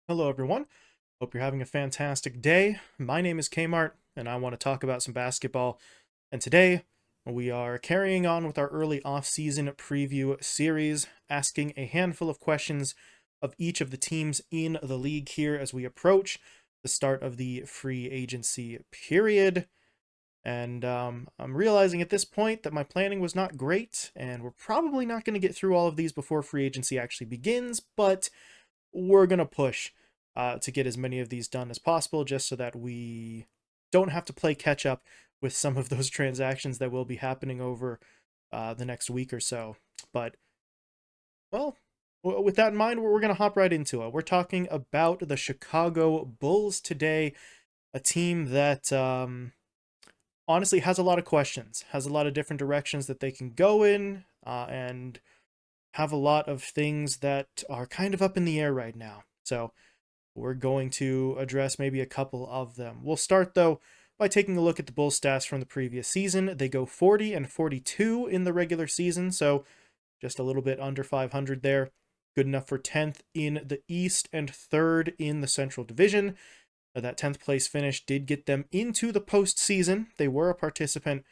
Hello, everyone. Hope you're having a fantastic day. My name is Kmart, and I want to talk about some basketball. And today, we are carrying on with our early off-season preview series, asking a handful of questions of each of the teams in the league here as we approach the start of the free agency period. And I'm realizing at this point that my planning was not great, and we're probably not going to get through all of these before free agency actually begins, but we're going to push to get as many of these done as possible just so that we don't have to play catch up with some of those transactions that will be happening over the next week or so. But, well, with that in mind, we're going to hop right into it. We're talking about the Chicago Bulls today, a team that honestly has a lot of questions, has a lot of different directions that they can go in, and have a lot of things that are kind of up in the air right now. So we're going to address maybe a couple of them. We'll start, though, by taking a look at the Bulls stats from the previous season. They go 40 and 42 in the regular season, so just a little bit under 500 there. Good enough for 10th in the East and 3rd in the Central Division. That 10th place finish did get them into the postseason. They were a participant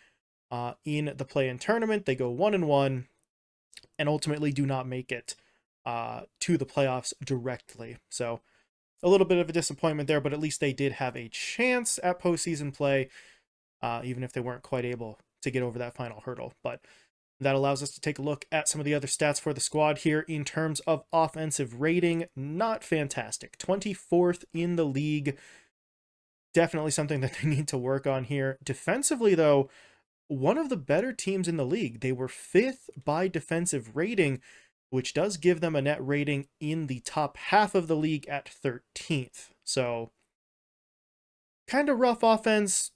in the play-in tournament. They go 1-1 and ultimately do not make it to the playoffs directly. So a little bit of a disappointment there, but at least they did have a chance at postseason play, even if they weren't quite able to get over that final hurdle. But that allows us to take a look at some of the other stats for the squad here in terms of offensive rating. Not fantastic. 24th in the league. Definitely something that they need to work on here. Defensively, though, one of the better teams in the league. They were 5th by defensive rating, which does give them a net rating in the top half of the league at 13th. So, kind of rough offense,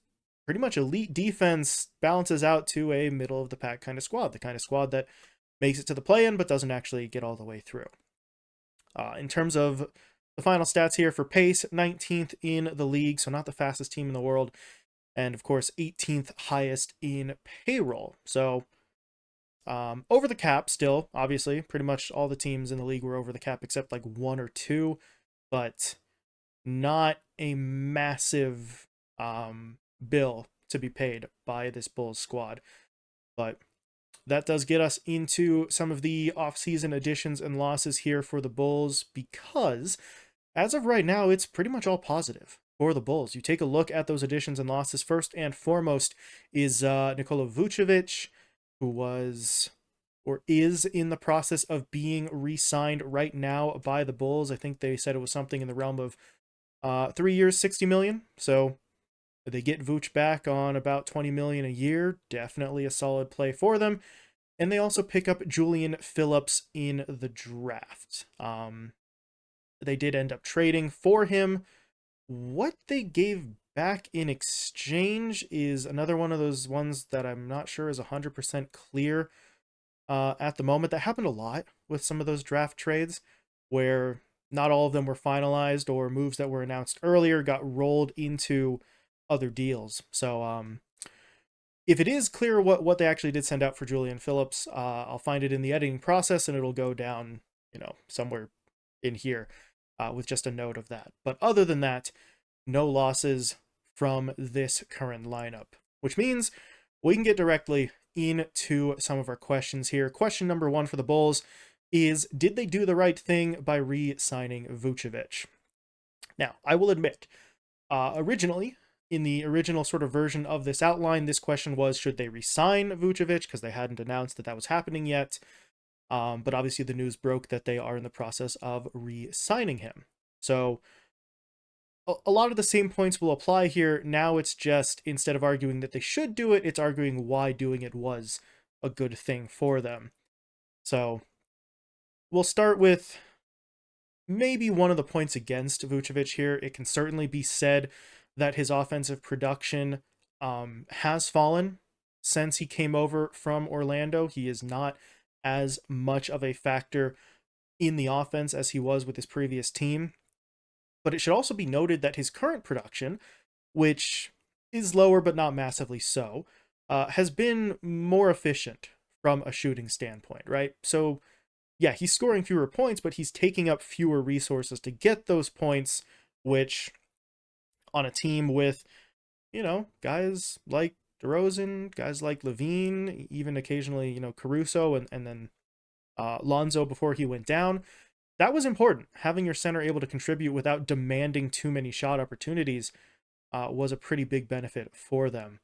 pretty much elite defense balances out to a middle of the pack kind of squad, the kind of squad that makes it to the play-in but doesn't actually get all the way through. In terms of the final stats here for pace, 19th in the league, so not the fastest team in the world, and of course 18th highest in payroll. So over the cap still, obviously, pretty much all the teams in the league were over the cap except like one or two, but not a massive bill to be paid by this Bulls squad. But that does get us into some of the offseason additions and losses here for the Bulls, because as of right now, it's pretty much all positive for the Bulls. You take a look at those additions and losses. First and foremost is Nikola Vucevic, who was or is in the process of being re-signed right now by the Bulls. I think they said it was something in the realm of 3 years, 60 million. So they get Vooch back on about 20 million a year. Definitely a solid play for them. And they also pick up Julian Phillips in the draft. They did end up trading for him. What they gave back in exchange is another one of those ones that I'm not sure is 100% clear at the moment. That happened a lot with some of those draft trades where not all of them were finalized, or moves that were announced earlier got rolled into other deals. So if it is clear what they actually did send out for Julian Phillips, I'll find it in the editing process and it'll go down, somewhere in here with just a note of that. But other than that, no losses from this current lineup, which means we can get directly into some of our questions here. Question number one for the Bulls is, did they do the right thing by re-signing Vucevic? Now, I will admit, originally, in the original sort of version of this outline, this question was, should they re-sign Vucevic? Because they hadn't announced that was happening yet. But obviously the news broke that they are in the process of re-signing him. So a lot of the same points will apply here. Now it's just, instead of arguing that they should do it, it's arguing why doing it was a good thing for them. So we'll start with maybe one of the points against Vucevic here. It can certainly be said that his offensive production has fallen since he came over from Orlando. He is not as much of a factor in the offense as he was with his previous team. But it should also be noted that his current production, which is lower but not massively so, has been more efficient from a shooting standpoint, right? So yeah, he's scoring fewer points, but he's taking up fewer resources to get those points, which on a team with, guys like DeRozan, guys like LaVine, even occasionally, Caruso and then Lonzo before he went down, that was important. Having your center able to contribute without demanding too many shot opportunities was a pretty big benefit for them.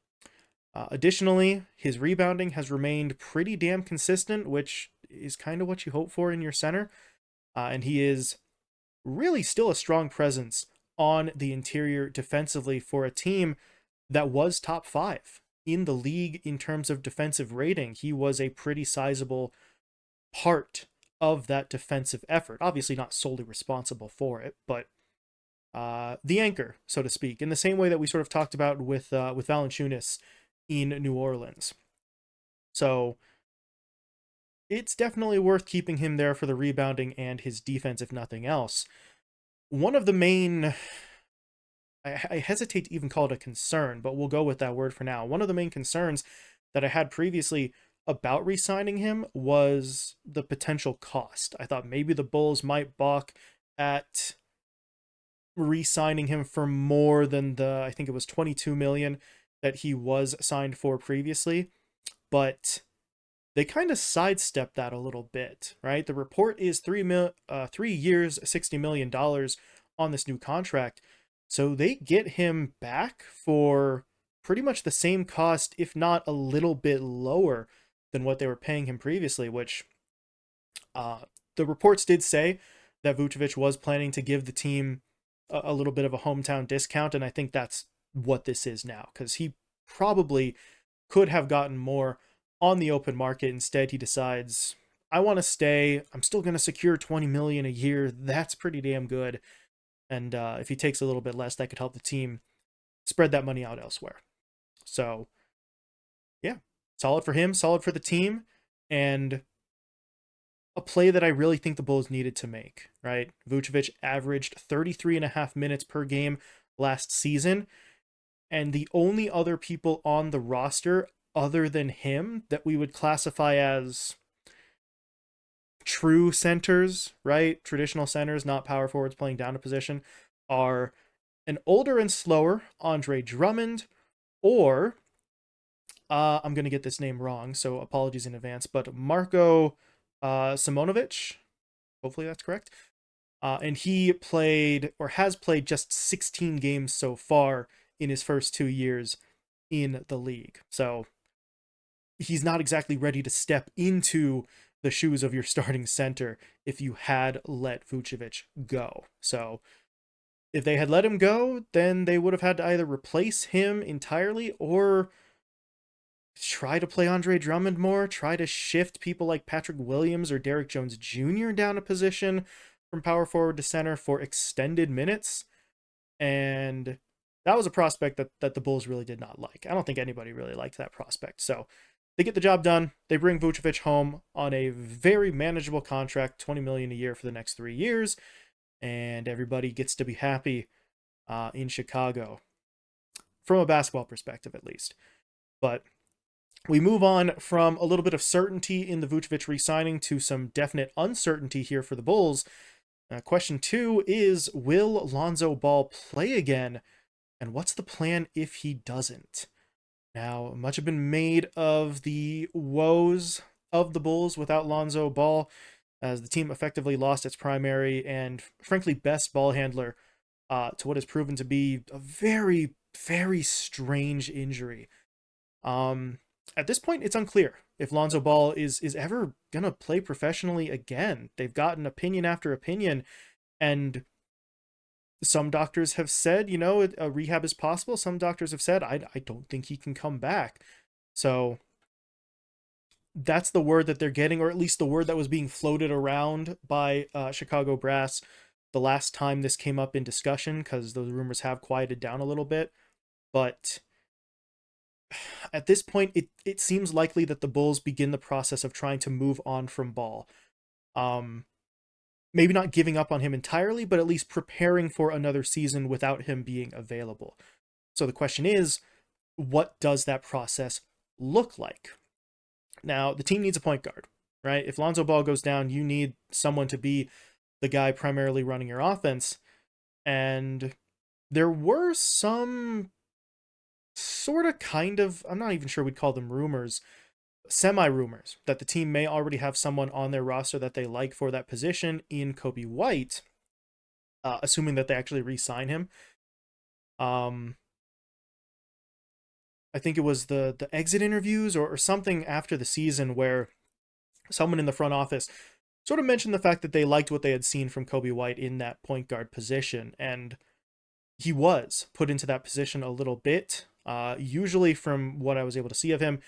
Additionally, his rebounding has remained pretty damn consistent, which is kind of what you hope for in your center. And he is really still a strong presence on the interior defensively for a team that was top 5 in the league in terms of defensive rating. He was a pretty sizable part of that defensive effort. Obviously not solely responsible for it, but the anchor, so to speak, in the same way that we sort of talked about with Valanciunas in New Orleans. So it's definitely worth keeping him there for the rebounding and his defense, if nothing else. One of the main, I hesitate to even call it a concern, but we'll go with that word for now. One of the main concerns that I had previously about re-signing him was the potential cost. I thought maybe the Bulls might balk at re-signing him for more than I think it was $22 million that he was signed for previously, but they kind of sidestepped that a little bit, right? The report is 3 years, $60 million on this new contract. So they get him back for pretty much the same cost, if not a little bit lower than what they were paying him previously, which the reports did say that Vucevic was planning to give the team a little bit of a hometown discount, and I think that's what this is now, because he probably could have gotten more on the open market. Instead, he decides, I want to stay. I'm still going to secure $20 million a year. That's pretty damn good. And if he takes a little bit less, that could help the team spread that money out elsewhere. So, yeah, solid for him, solid for the team, and a play that I really think the Bulls needed to make, right? Vucevic averaged 33.5 minutes per game last season, and the only other people on the roster other than him that we would classify as true centers, right? Traditional centers, not power forwards playing down a position, are an older and slower Andre Drummond, or I'm going to get this name wrong, so apologies in advance, but Marko Simonovic. Hopefully that's correct. And he played, or has played, just 16 games so far in his first 2 years in the league. So he's not exactly ready to step into the shoes of your starting center if you had let Vucevic go. So if they had let him go, then they would have had to either replace him entirely or try to play Andre Drummond more, try to shift people like Patrick Williams or Derrick Jones Jr. down a position from power forward to center for extended minutes. And that was a prospect that the Bulls really did not like. I don't think anybody really liked that prospect. So they get the job done. They bring Vucevic home on a very manageable contract, $20 million a year for the next 3 years, and everybody gets to be happy in Chicago, from a basketball perspective at least. But we move on from a little bit of certainty in the Vucevic re-signing to some definite uncertainty here for the Bulls. Question 2 is, will Lonzo Ball play again? And what's the plan if he doesn't? Now, much have been made of the woes of the Bulls without Lonzo Ball, as the team effectively lost its primary and, frankly, best ball handler to what has proven to be a very, very strange injury. At this point, it's unclear if Lonzo Ball is ever going to play professionally again. They've gotten opinion after opinion, and some doctors have said, a rehab is possible. Some doctors have said, I don't think he can come back. So that's the word that they're getting, or at least the word that was being floated around by Chicago Brass the last time this came up in discussion, because those rumors have quieted down a little bit. But at this point, it seems likely that the Bulls begin the process of trying to move on from Ball. Maybe not giving up on him entirely, but at least preparing for another season without him being available. So the question is, what does that process look like? Now, the team needs a point guard. right? If Lonzo Ball goes down, you need someone to be the guy primarily running your offense. And there were some sort of kind of, I'm not even sure we'd call them rumors, semi rumors that the team may already have someone on their roster that they like for that position in Kobe White, assuming that they actually re-sign him. Um, I think it was the exit interviews or something after the season where someone in the front office sort of mentioned the fact that they liked what they had seen from Kobe White in that point guard position, and he was put into that position a little bit. Usually, from what I was able to see of him,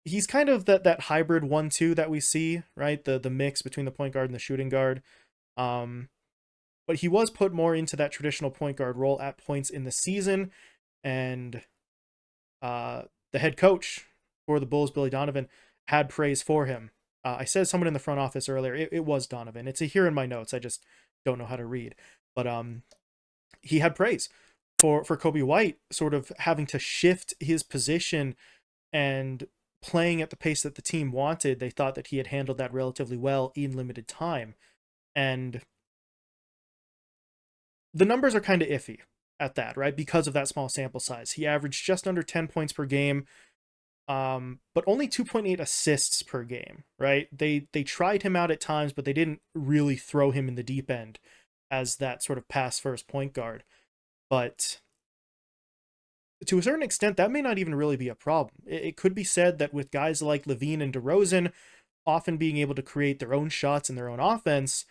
he's kind of that hybrid 1-2 that we see, right? The mix between the point guard and the shooting guard. Um, but he was put more into that traditional point guard role at points in the season, and the head coach for the Bulls, Billy Donovan, had praise for him. I said someone in the front office earlier. It was Donovan. It's here in my notes. I just don't know how to read. But he had praise for Kobe White, sort of having to shift his position and playing at the pace that the team wanted. They thought that he had handled that relatively well in limited time. And the numbers are kind of iffy at that, right? Because of that small sample size. He averaged just under 10 points per game, but only 2.8 assists per game, right? They tried him out at times, but they didn't really throw him in the deep end as that sort of pass first point guard. But to a certain extent, that may not even really be a problem. It could be said that with guys like LaVine and DeRozan often being able to create their own shots and their own offense,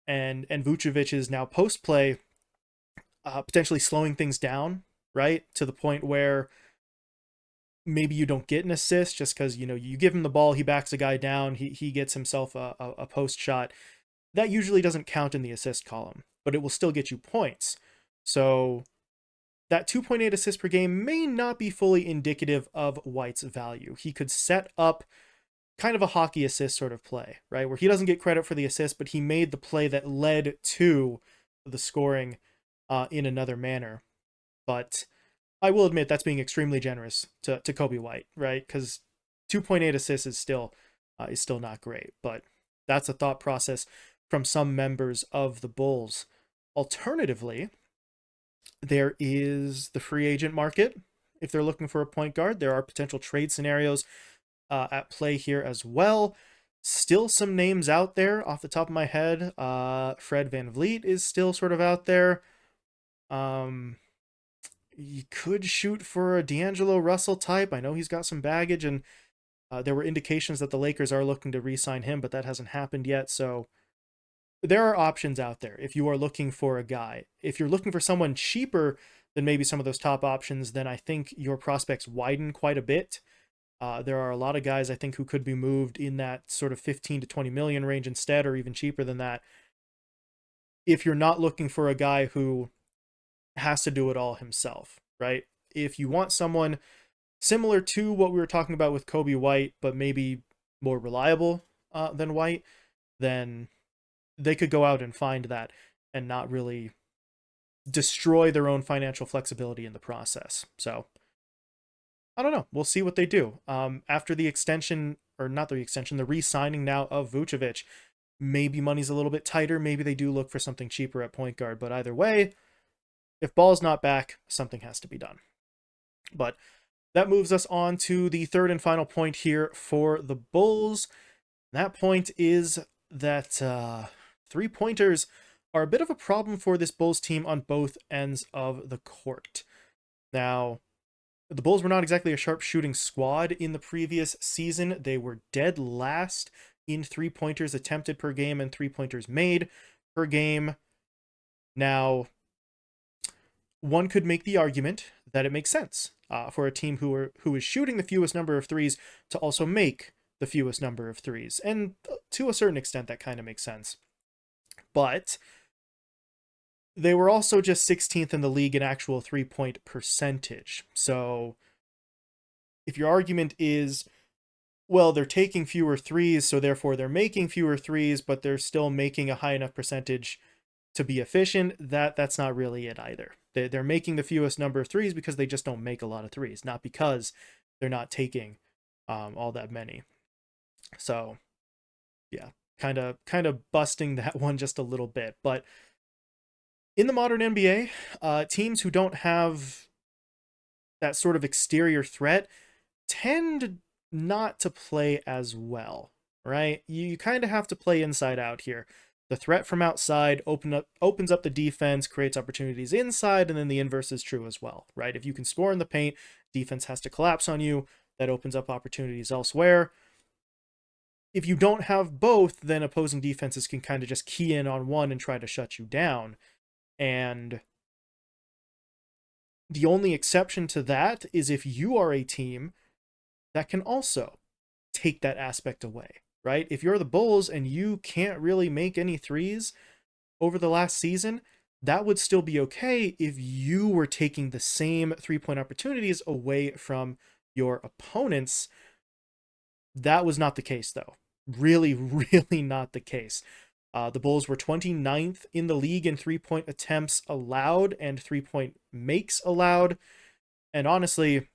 and Vucevic is now post play, potentially slowing things down, right? To the point where maybe you don't get an assist just because, you give him the ball, he backs a guy down, he gets himself a post shot. That usually doesn't count in the assist column, but it will still get you points. So that 2.8 assists per game may not be fully indicative of White's value. He could set up kind of a hockey assist sort of play, right? Where he doesn't get credit for the assist, but he made the play that led to the scoring in another manner. But I will admit that's being extremely generous to Kobe White, right? Because 2.8 assists is still not great, but that's a thought process from some members of the Bulls. Alternatively, there is the free agent market. If they're looking for a point guard, there are potential trade scenarios at play here as well. Still some names out there off the top of my head. Fred VanVleet is still sort of out there. You could shoot for a D'Angelo Russell type. I know he's got some baggage, and there were indications that the Lakers are looking to re-sign him, but that hasn't happened yet. So there are options out there if you are looking for a guy. If you're looking for someone cheaper than maybe some of those top options, then I think your prospects widen quite a bit. There are a lot of guys I think who could be moved in that sort of 15 to 20 million range instead, or even cheaper than that. If you're not looking for a guy who has to do it all himself, right? If you want someone similar to what we were talking about with Kobe White, but maybe more reliable than White, then they could go out and find that and not really destroy their own financial flexibility in the process. So I don't know. We'll see what they do. After the extension, or not the extension, the re-signing now of Vucevic, maybe money's a little bit tighter. Maybe they do look for something cheaper at point guard. But either way, if Ball's not back, something has to be done. But that moves us on to the third and final point here for the Bulls. That point is that three-pointers are a bit of a problem for this Bulls team on both ends of the court. Now, the Bulls were not exactly a sharp shooting squad in the previous season. They were dead last in three-pointers attempted per game and three-pointers made per game. Now, one could make the argument that it makes sense for a team who is shooting the fewest number of threes to also make the fewest number of threes. And to a certain extent, that kind of makes sense. But they were also just 16th in the league in actual three-point percentage. So if your argument is, well, they're taking fewer threes, so therefore they're making fewer threes, but they're still making a high enough percentage to be efficient, that's not really it either. They're making the fewest number of threes because they just don't make a lot of threes, not because they're not taking all that many. So yeah, kind of busting that one just a little bit. But in the modern NBA, teams who don't have that sort of exterior threat tend not to play as well, right? You kind of have to play inside out here. The threat from outside opens up the defense, creates opportunities inside, and then the inverse is true as well, right? If you can score in the paint, defense has to collapse on you. That opens up opportunities elsewhere. If you don't have both, then opposing defenses can kind of just key in on one and try to shut you down. And the only exception to that is if you are a team that can also take that aspect away, right? If you're the Bulls and you can't really make any threes over the last season, that would still be okay if you were taking the same 3-point opportunities away from your opponents. That was not the case, though. Really, really not the case. The Bulls were 29th in the league in 3-point attempts allowed and 3-point makes allowed. And honestly,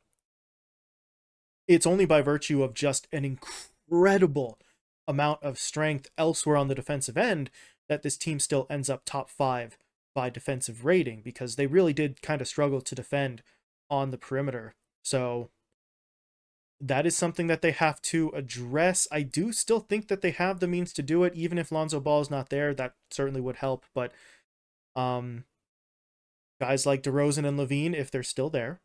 it's only by virtue of just an incredible amount of strength elsewhere on the defensive end that this team still ends up top 5 by defensive rating, because they really did kind of struggle to defend on the perimeter. So that is something that they have to address. I do still think that they have the means to do it, even if Lonzo Ball is not there. That certainly would help. But guys like DeRozan and LaVine, if they're still there,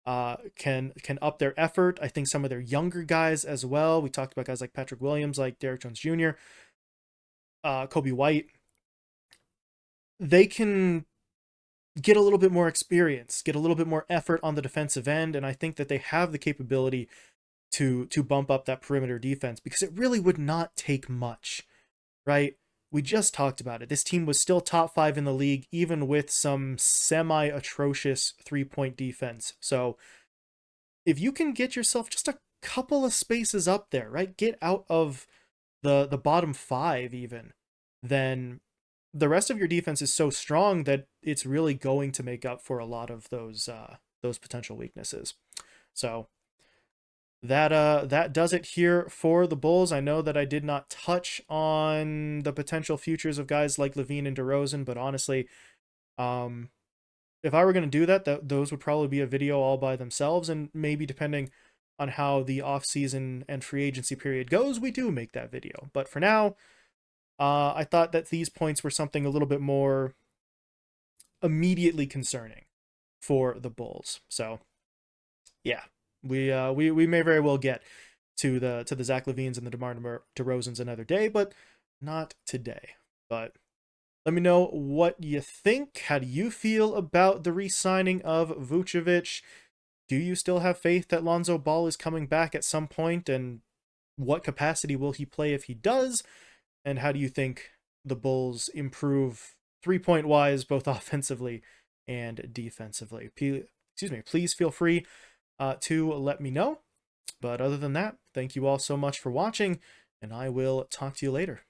can up their effort. I think some of their younger guys as well. We talked about guys like Patrick Williams, like Derrick Jones Jr., Kobe White. They can get a little bit more experience, get a little bit more effort on the defensive end, and I think that they have the capability to bump up that perimeter defense, because it really would not take much, right? We just talked about it. This team was still top 5 in the league, even with some semi-atrocious 3-point defense. So if you can get yourself just a couple of spaces up there, right? Get out of the bottom 5 even, then the rest of your defense is so strong that it's really going to make up for a lot of those potential weaknesses. So that does it here for the Bulls. I know that I did not touch on the potential futures of guys like LaVine and DeRozan, but honestly, if I were going to do that, those would probably be a video all by themselves, and maybe depending on how the offseason and free agency period goes, we do make that video. But for now, I thought that these points were something a little bit more immediately concerning for the Bulls. So, yeah, we may very well get to the Zach LaVines and the DeMar DeRozans another day, but not today. But let me know what you think. How do you feel about the re-signing of Vucevic? Do you still have faith that Lonzo Ball is coming back at some point, and what capacity will he play if he does? And how do you think the Bulls improve 3-point wise, both offensively and defensively? Please feel free to let me know. But other than that, thank you all so much for watching, and I will talk to you later.